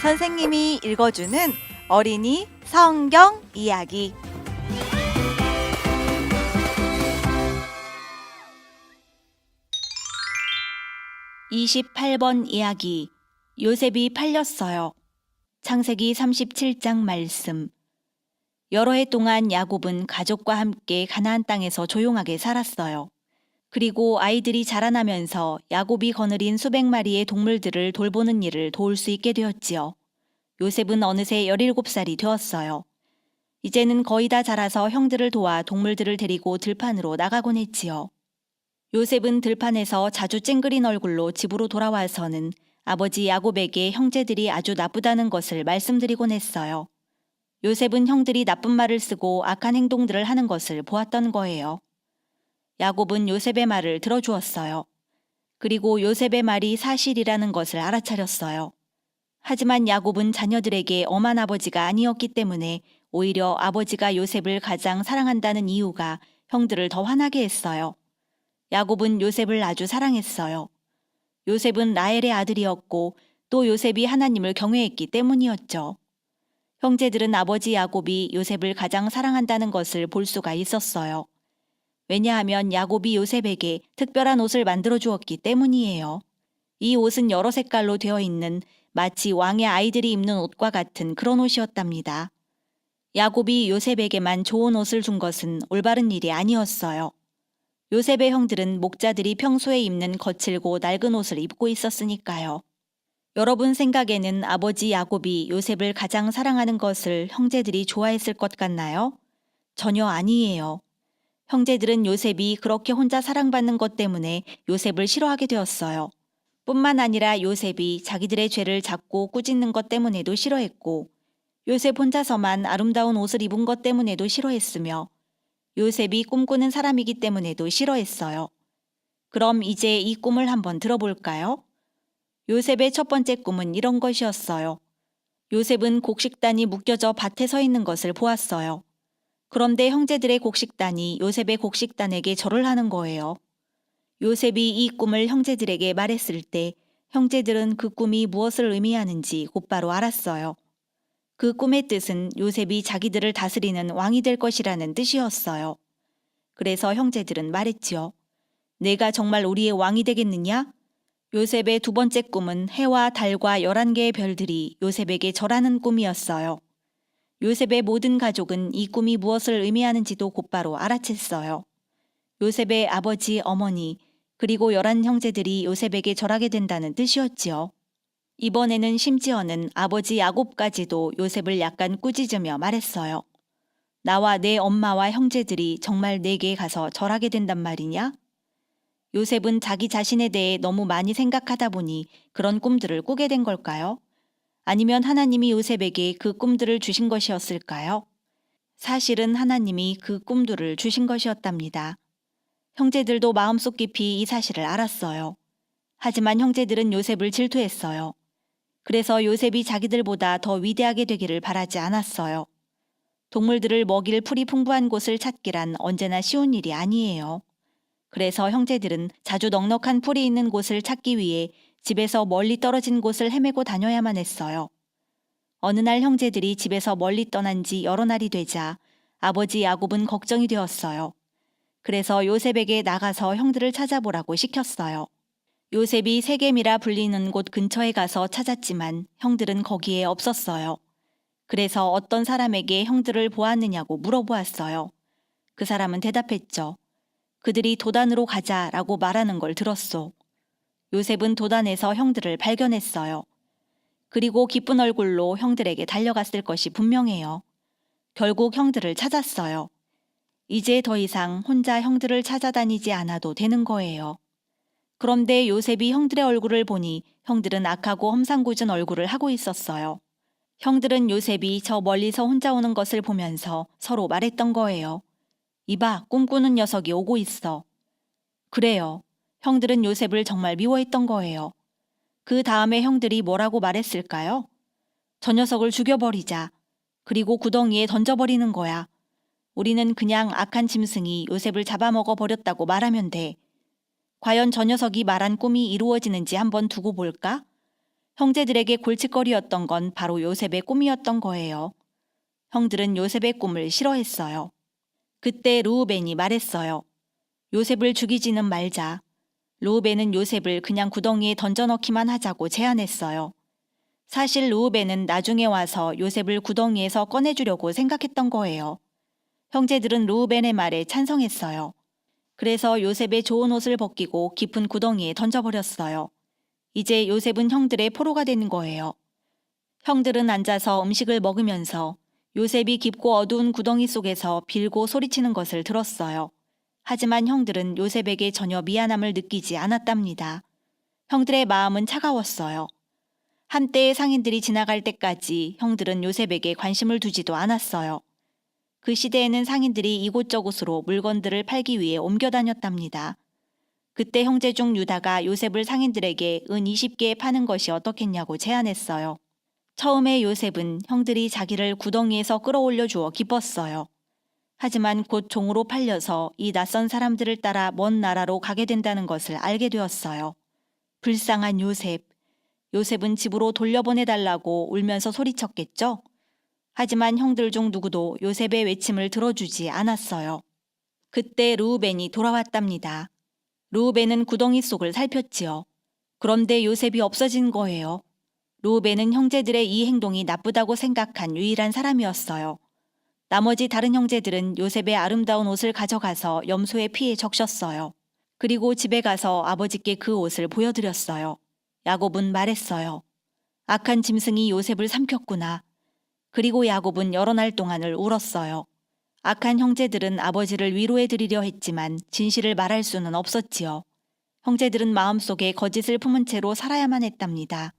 선생님이 읽어주는 어린이 성경 이야기. (28번) 이야기. 요셉이 팔렸어요. 창세기 37장 말씀. 여러 해 동안 야곱은 가족과 함께 가나안 땅에서 조용하게 살았어요. 그리고 아이들이 자라나면서 야곱이 거느린 수백 마리의 동물들을 돌보는 일을 도울 수 있게 되었지요. 요셉은 어느새 17살이 되었어요. 이제는 거의 다 자라서 형들을 도와 동물들을 데리고 들판으로 나가곤 했지요. 요셉은 들판에서 자주 찡그린 얼굴로 집으로 돌아와서는 아버지 야곱에게 형제들이 아주 나쁘다는 것을 말씀드리곤 했어요. 요셉은 형들이 나쁜 말을 쓰고 악한 행동들을 하는 것을 보았던 거예요. 야곱은 요셉의 말을 들어주었어요. 그리고 요셉의 말이 사실이라는 것을 알아차렸어요. 하지만 야곱은 자녀들에게 엄한 아버지가 아니었기 때문에 오히려 아버지가 요셉을 가장 사랑한다는 이유가 형들을 더 화나게 했어요. 야곱은 요셉을 아주 사랑했어요. 요셉은 라헬의 아들이었고 또 요셉이 하나님을 경외했기 때문이었죠. 형제들은 아버지 야곱이 요셉을 가장 사랑한다는 것을 볼 수가 있었어요. 왜냐하면 야곱이 요셉에게 특별한 옷을 만들어 주었기 때문이에요. 이 옷은 여러 색깔로 되어 있는 마치 왕의 아이들이 입는 옷과 같은 그런 옷이었답니다. 야곱이 요셉에게만 좋은 옷을 준 것은 올바른 일이 아니었어요. 요셉의 형들은 목자들이 평소에 입는 거칠고 낡은 옷을 입고 있었으니까요. 여러분 생각에는 아버지 야곱이 요셉을 가장 사랑하는 것을 형제들이 좋아했을 것 같나요? 전혀 아니에요. 형제들은 요셉이 그렇게 혼자 사랑받는 것 때문에 요셉을 싫어하게 되었어요. 뿐만 아니라 요셉이 자기들의 죄를 잡고 꾸짖는 것 때문에도 싫어했고, 요셉 혼자서만 아름다운 옷을 입은 것 때문에도 싫어했으며, 요셉이 꿈꾸는 사람이기 때문에도 싫어했어요. 그럼 이제 이 꿈을 한번 들어볼까요? 요셉의 첫 번째 꿈은 이런 것이었어요. 요셉은 곡식단이 묶여져 밭에 서 있는 것을 보았어요. 그런데 형제들의 곡식단이 요셉의 곡식단에게 절을 하는 거예요. 요셉이 이 꿈을 형제들에게 말했을 때 형제들은 그 꿈이 무엇을 의미하는지 곧바로 알았어요. 그 꿈의 뜻은 요셉이 자기들을 다스리는 왕이 될 것이라는 뜻이었어요. 그래서 형제들은 말했지요. 내가 정말 우리의 왕이 되겠느냐? 요셉의 두 번째 꿈은 해와 달과 11개의 별들이 요셉에게 절하는 꿈이었어요. 요셉의 모든 가족은 이 꿈이 무엇을 의미하는지도 곧바로 알아챘어요. 요셉의 아버지, 어머니, 그리고 11형제들이 요셉에게 절하게 된다는 뜻이었지요. 이번에는 심지어는 아버지 야곱까지도 요셉을 약간 꾸짖으며 말했어요. 나와 내 엄마와 형제들이 정말 내게 가서 절하게 된단 말이냐? 요셉은 자기 자신에 대해 너무 많이 생각하다 보니 그런 꿈들을 꾸게 된 걸까요? 아니면 하나님이 요셉에게 그 꿈들을 주신 것이었을까요? 사실은 하나님이 그 꿈들을 주신 것이었답니다. 형제들도 마음속 깊이 이 사실을 알았어요. 하지만 형제들은 요셉을 질투했어요. 그래서 요셉이 자기들보다 더 위대하게 되기를 바라지 않았어요. 동물들을 먹일 풀이 풍부한 곳을 찾기란 언제나 쉬운 일이 아니에요. 그래서 형제들은 자주 넉넉한 풀이 있는 곳을 찾기 위해 집에서 멀리 떨어진 곳을 헤매고 다녀야만 했어요. 어느 날 형제들이 집에서 멀리 떠난 지 여러 날이 되자 아버지 야곱은 걱정이 되었어요. 그래서 요셉에게 나가서 형들을 찾아보라고 시켰어요. 요셉이 세겜이라 불리는 곳 근처에 가서 찾았지만 형들은 거기에 없었어요. 그래서 어떤 사람에게 형들을 보았느냐고 물어보았어요. 그 사람은 대답했죠. 그들이 도단으로 가자라고 말하는 걸 들었소. 요셉은 도단에서 형들을 발견했어요. 그리고 기쁜 얼굴로 형들에게 달려갔을 것이 분명해요. 결국 형들을 찾았어요. 이제 더 이상 혼자 형들을 찾아다니지 않아도 되는 거예요. 그런데 요셉이 형들의 얼굴을 보니 형들은 악하고 험상궂은 얼굴을 하고 있었어요. 형들은 요셉이 저 멀리서 혼자 오는 것을 보면서 서로 말했던 거예요. 이봐, 꿈꾸는 녀석이 오고 있어. 그래요. 형들은 요셉을 정말 미워했던 거예요. 그 다음에 형들이 뭐라고 말했을까요? 저 녀석을 죽여버리자. 그리고 구덩이에 던져버리는 거야. 우리는 그냥 악한 짐승이 요셉을 잡아먹어 버렸다고 말하면 돼. 과연 저 녀석이 말한 꿈이 이루어지는지 한번 두고 볼까? 형제들에게 골칫거리였던 건 바로 요셉의 꿈이었던 거예요. 형들은 요셉의 꿈을 싫어했어요. 그때 르우벤이 말했어요. 요셉을 죽이지는 말자. 르우벤은 요셉을 그냥 구덩이에 던져넣기만 하자고 제안했어요. 사실 르우벤은 나중에 와서 요셉을 구덩이에서 꺼내주려고 생각했던 거예요. 형제들은 르우벤의 말에 찬성했어요. 그래서 요셉의 좋은 옷을 벗기고 깊은 구덩이에 던져버렸어요. 이제 요셉은 형들의 포로가 되는 거예요. 형들은 앉아서 음식을 먹으면서 요셉이 깊고 어두운 구덩이 속에서 빌고 소리치는 것을 들었어요. 하지만 형들은 요셉에게 전혀 미안함을 느끼지 않았답니다. 형들의 마음은 차가웠어요. 한때의 상인들이 지나갈 때까지 형들은 요셉에게 관심을 두지도 않았어요. 그 시대에는 상인들이 이곳저곳으로 물건들을 팔기 위해 옮겨 다녔답니다. 그때 형제 중 유다가 요셉을 상인들에게 은 20개에 파는 것이 어떻겠냐고 제안했어요. 처음에 요셉은 형들이 자기를 구덩이에서 끌어올려 주어 기뻤어요. 하지만 곧 종으로 팔려서 이 낯선 사람들을 따라 먼 나라로 가게 된다는 것을 알게 되었어요. 불쌍한 요셉. 요셉은 집으로 돌려보내달라고 울면서 소리쳤겠죠? 하지만 형들 중 누구도 요셉의 외침을 들어주지 않았어요. 그때 르우벤이 돌아왔답니다. 르우벤은 구덩이 속을 살폈지요. 그런데 요셉이 없어진 거예요. 르우벤은 형제들의 이 행동이 나쁘다고 생각한 유일한 사람이었어요. 나머지 다른 형제들은 요셉의 아름다운 옷을 가져가서 염소의 피에 적셨어요. 그리고 집에 가서 아버지께 그 옷을 보여드렸어요. 야곱은 말했어요. 악한 짐승이 요셉을 삼켰구나. 그리고 야곱은 여러 날 동안을 울었어요. 악한 형제들은 아버지를 위로해 드리려 했지만 진실을 말할 수는 없었지요. 형제들은 마음속에 거짓을 품은 채로 살아야만 했답니다.